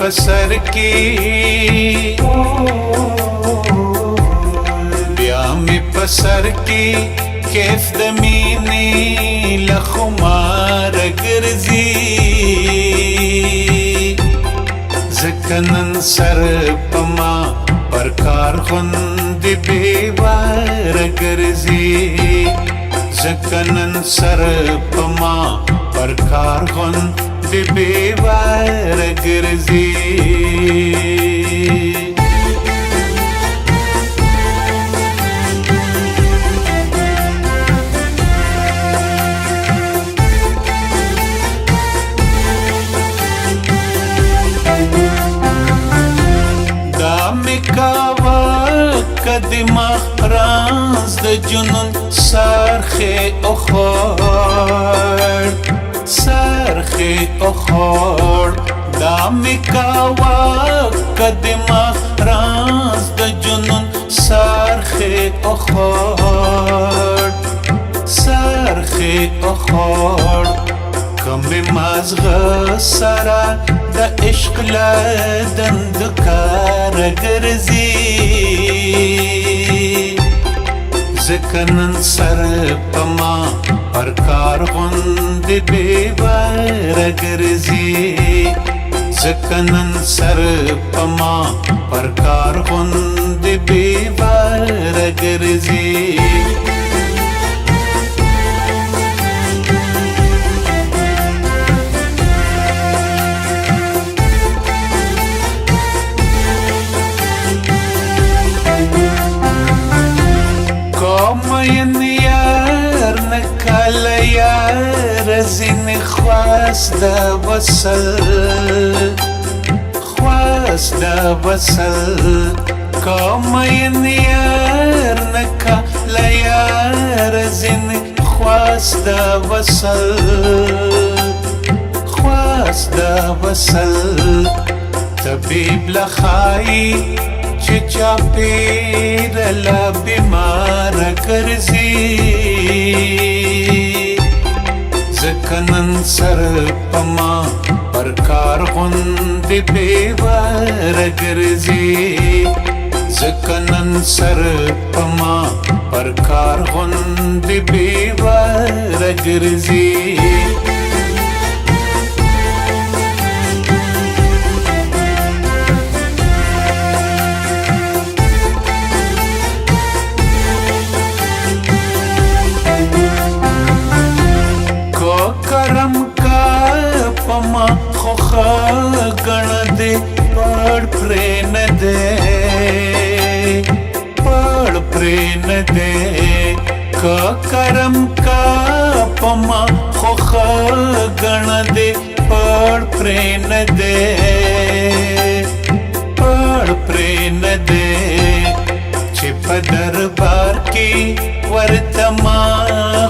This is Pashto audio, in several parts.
پسر کی بیا می پسر کی کیف د مینې لخمار ګرځي ځکه نن سر پما پر کار غوندې بېواره ګرځي ځکه نن سر پما پر کار غوندې بېواره ګرځي دماغ راز د جنون سرخه اخور سرخه اخور دا میکاوا دماغ راز د جنون سرخه اخور سرخه اخور کم مازغه سرا د عشق لدند کار ګرځي ځکه نن سر پما پر کار غوندې بېواره ګرځي ځکه نن سر پما پر کار غوندې بېواره ګرځي مین یار نکال یار زین خواست دا وصل خواست دا وصل کامین یار نکال یار زین خواست دا وصل خواست دا وصل طبیب لخائی چچا پیر لا بیمار ګرځي ځکه نن سر پما پر کار غوندې بېواره ګرځي ځکه نن سر پما پر کار غوندې بېواره ګرځي गण दे पड़ प्रेन दे पड़ प्रेन दे का करम का पमा खोख गण दे पड़ प्रेन दे पड़ प्रेन दे छिप दरबार की वर्तमा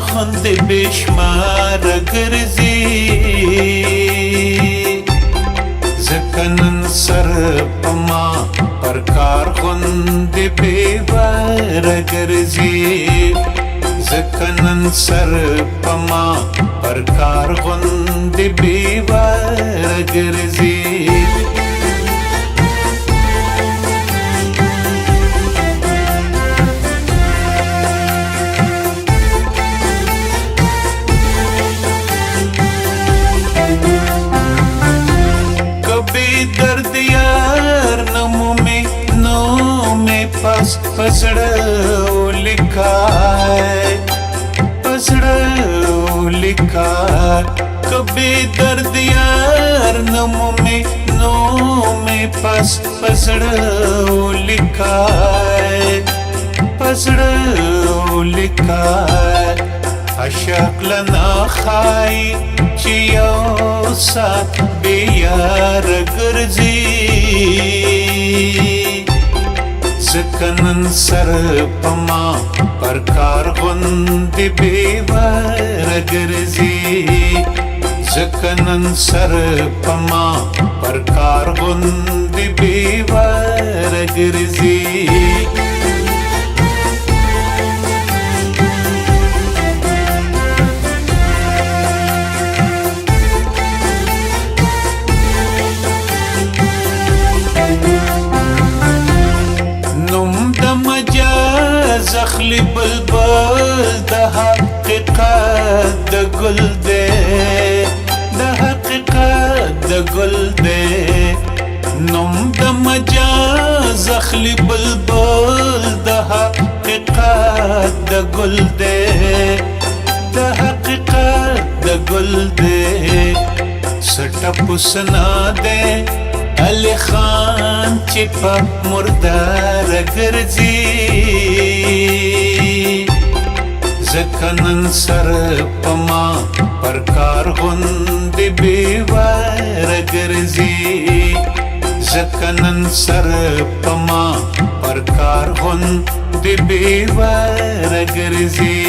खुंद बेशुमार ګرځي ځکه نن سر پما پر کار غوندې بېواره ګرځي ځکه نن سر پما پر کار غوندې بېواره ګرځي दर्द यार नमो में नो में पास पसड़ो लिखा है पसड़ो लिखा कभी दर्द यार नमो में नो में पास पसड़ो लिखा है पसड़ो लिखा है अशक लना खाई चियो साथ बेयार ګرځي ځکه نن سر پما پر کار غوندې بېواره ګرځي ځکه نن سر پما پر کار غوندې بېواره ګرځي زخلی بلبل د حقیقت د گل دے د حقیقت د گل دے نم د مجاز زخلی بلبل د حقیقت د گل دے د حقیقت د گل دے سټپ سنا دے علی خان چې په مردار ګرځي ځکه نن سر په ما پر کار غوندې بېوار ګرځي ځکه نن سر په ما پر کار غوندې بېوار ګرځي